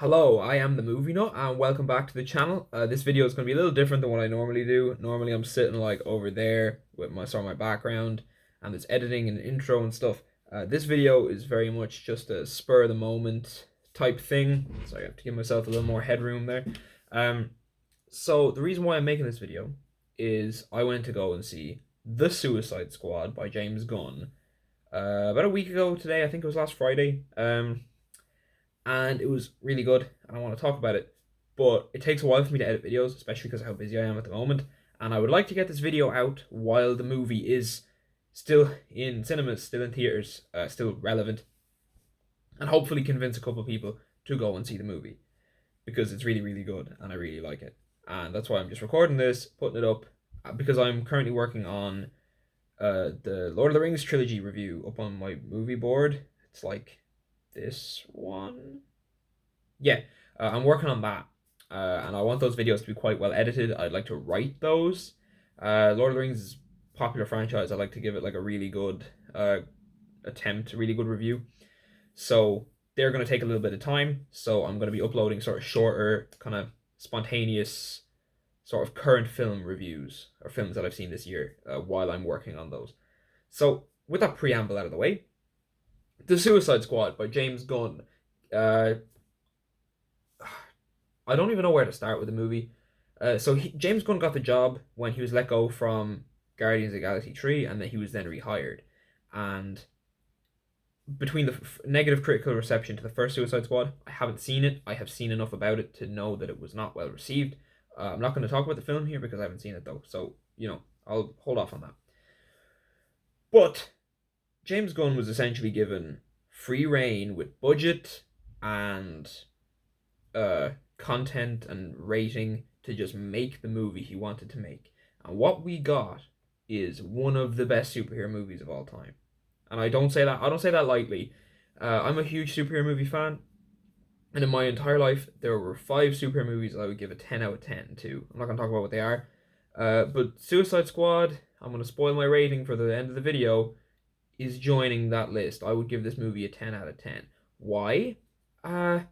Hello, I am the Movie Nut, and welcome back to the channel. This video is going to be a little different than what I normally do. Normally, I'm sitting like over there with my background, and there's editing and intro and stuff. This video is very much just a spur of the moment type thing, so I have to give myself a little more headroom there. So the reason why I'm making this video is I went to go and see The Suicide Squad by James Gunn about a week ago today. I think it was last Friday. And it was really good, and I want to talk about it. But it takes a while for me to edit videos, especially because of how busy I am at the moment. And I would like to get this video out while the movie is still in cinemas, still in theaters, still relevant, and hopefully convince a couple of people to go and see the movie because it's really, really good, and I really like it. And that's why I'm just recording this, putting it up, because I'm currently working on the Lord of the Rings trilogy review up on my movie board. It's like this one. Yeah, I'm working on that, and I want those videos to be quite well edited. I'd like to write those. Lord of the Rings is a popular franchise. I'd like to give it like a really good attempt, a really good review. So they're going to take a little bit of time. So I'm going to be uploading sort of shorter, kind of spontaneous, sort of current film reviews or films that I've seen this year while I'm working on those. So with that preamble out of the way, The Suicide Squad by James Gunn. I don't even know where to start with the movie. James Gunn got the job when he was let go from Guardians of the Galaxy 3, and that he was then rehired. And between the negative critical reception to the first Suicide Squad, I haven't seen it. I have seen enough about it to know that it was not well received. I'm not going to talk about the film here because I haven't seen it though, so I'll hold off on that. But James Gunn was essentially given free reign with budget and content and rating to just make the movie he wanted to make. And what we got is one of the best superhero movies of all time. And I don't say that lightly. I'm a huge superhero movie fan, and in my entire life there were 5 superhero movies I would give a 10 out of 10 to. I'm not going to talk about what they are. But Suicide Squad, I'm going to spoil my rating for the end of the video, is joining that list. I would give this movie a 10 out of 10. Why? A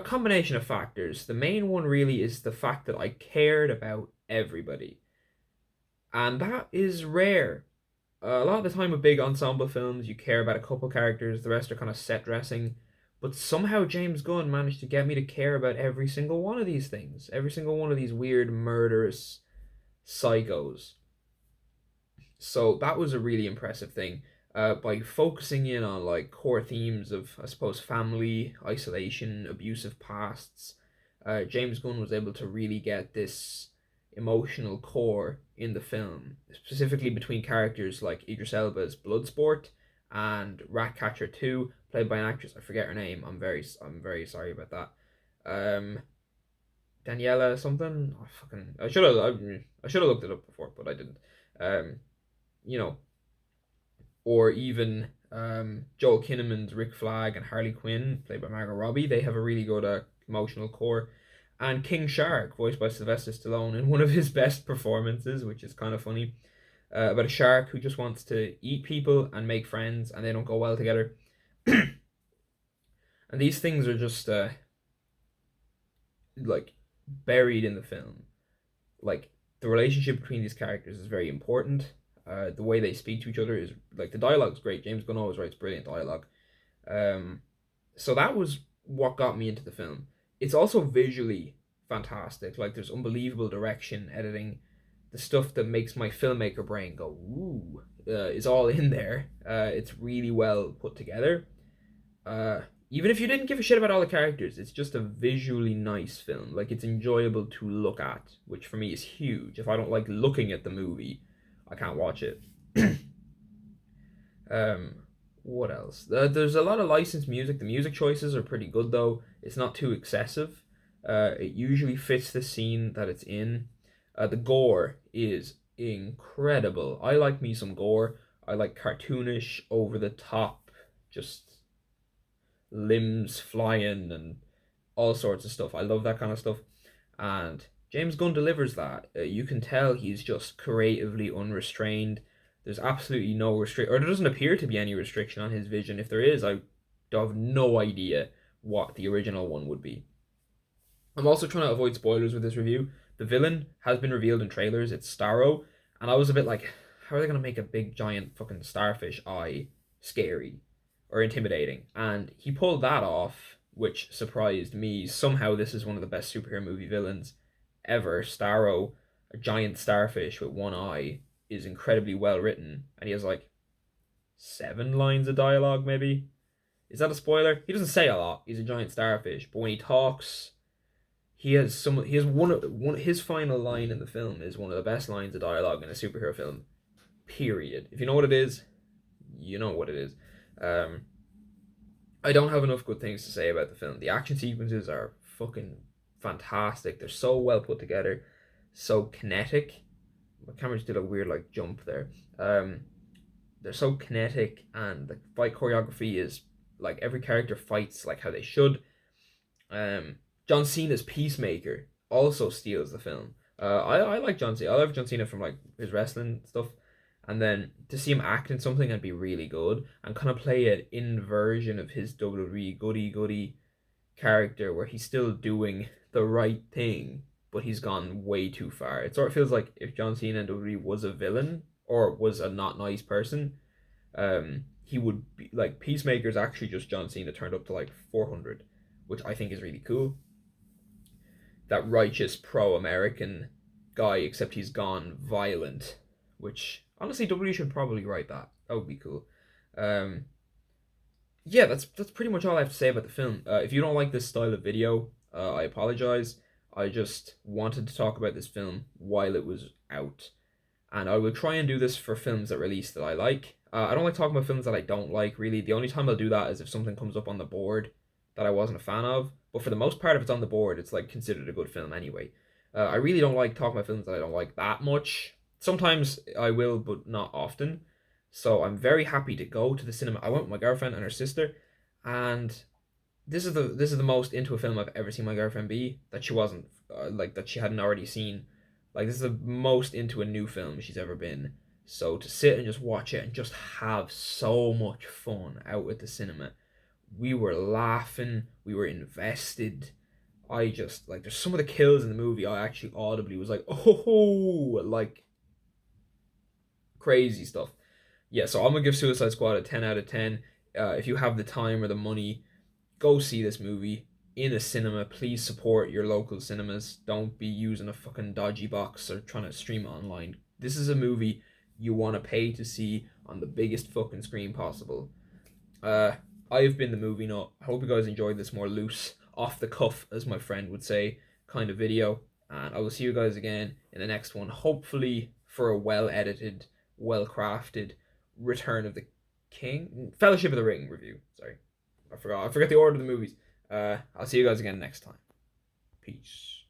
combination of factors. The main one really is the fact that I cared about everybody. And that is rare. A lot of the time with big ensemble films, you care about a couple characters, the rest are kind of set dressing. But somehow James Gunn managed to get me to care about every single one of these things. Every single one of these weird, murderous psychos. So that was a really impressive thing. By focusing in on like core themes of, I suppose, family, isolation, abusive pasts, James Gunn was able to really get this emotional core in the film, specifically between characters like Idris Elba's Bloodsport and Ratcatcher 2, played by an actress I forget her name. I'm very sorry about that. Daniela something. I should have looked it up before, but I didn't. You know, or even Joel Kinnaman's Rick Flag and Harley Quinn, played by Margot Robbie. They have a really good emotional core. And King Shark, voiced by Sylvester Stallone, in one of his best performances, which is kind of funny, about a shark who just wants to eat people and make friends, and they don't go well together. And these things are just like buried in the film. Like the relationship between these characters is very important. The way they speak to each other is like, the dialogue's great. James Gunn always writes brilliant dialogue. So that was what got me into the film. It's also visually fantastic. Like there's unbelievable direction, editing, the stuff that makes my filmmaker brain go ooh is all in there. It's really well put together. Even if you didn't give a shit about all the characters, it's just a visually nice film. Like it's enjoyable to look at, which for me is huge. If I don't like looking at the movie, I can't watch it. What else? There's a lot of licensed music. The music choices are pretty good though. It's not too excessive. It usually fits the scene that it's in. The gore is incredible. I like me some gore. I like cartoonish, over the top, just limbs flying and all sorts of stuff. I love that kind of stuff. And James Gunn delivers that. You can tell he's just creatively unrestrained. There's absolutely no restriction, or there doesn't appear to be any restriction on his vision. If there is, I have no idea what the original one would be. I'm also trying to avoid spoilers with this review. The villain has been revealed in trailers. It's Starro, and I was a bit like, how are they gonna make a big giant fucking starfish eye scary or intimidating? And he pulled that off, which surprised me. Somehow, this is one of the best superhero movie villains ever. Starro, a giant starfish with one eye, is incredibly well written, and he has like 7 lines of dialogue, maybe. Is that a spoiler? He doesn't say a lot. He's a giant starfish, but when he talks, he has one his final line in the film is one of the best lines of dialogue in a superhero film. Period. If you know what it is, you know what it is. Um, I don't have enough good things to say about the film. The action sequences are fucking fantastic. They're so well put together, so kinetic. My camera just did a weird like jump there. Um, they're so kinetic, and the fight choreography is like every character fights like how they should. Um, John Cena's Peacemaker also steals the film. I like John Cena. I love John Cena from like his wrestling stuff, and then to see him act in something and be really good and kind of play an inversion of his WWE goody goody character where he's still doing the right thing, but he's gone way too far. It sort of feels like if John Cena in WWE was a villain or was a not nice person, he would be like Peacemaker's actually just John Cena turned up to like 400, which I think is really cool. That righteous pro-American guy, except he's gone violent, which honestly W should probably write that. That would be cool. Um, yeah, that's pretty much all I have to say about the film. If you don't like this style of video, I apologize. I just wanted to talk about this film while it was out, and I will try and do this for films that release that I like. I don't like talking about films that I don't like, really. The only time I'll do that is if something comes up on the board that I wasn't a fan of. But for the most part, if it's on the board, it's like considered a good film anyway. I really don't like talking about films that I don't like that much. Sometimes I will, but not often. So I'm very happy to go to the cinema. I went with my girlfriend and her sister, and this is the most into a film I've ever seen my girlfriend be that she wasn't like that she hadn't already seen. Like this is the most into a new film she's ever been. So to sit and just watch it and just have so much fun out at the cinema. We were laughing, we were invested. I just like there's some of the kills in the movie I actually audibly was like, oh, like crazy stuff. Yeah, so I'm gonna give Suicide Squad a 10 out of 10. If you have the time or the money, go see this movie in a cinema. Please support your local cinemas. Don't be using a fucking dodgy box or trying to stream it online. This is a movie you want to pay to see on the biggest fucking screen possible. Uh, I've been the movie nut. I hope you guys enjoyed this more loose, off the cuff, as my friend would say, kind of video. And I will see you guys again in the next one, hopefully for a well edited, well crafted Return of the King, Fellowship of the Ring review. Sorry. I forgot the order of the movies. I'll see you guys again next time. Peace.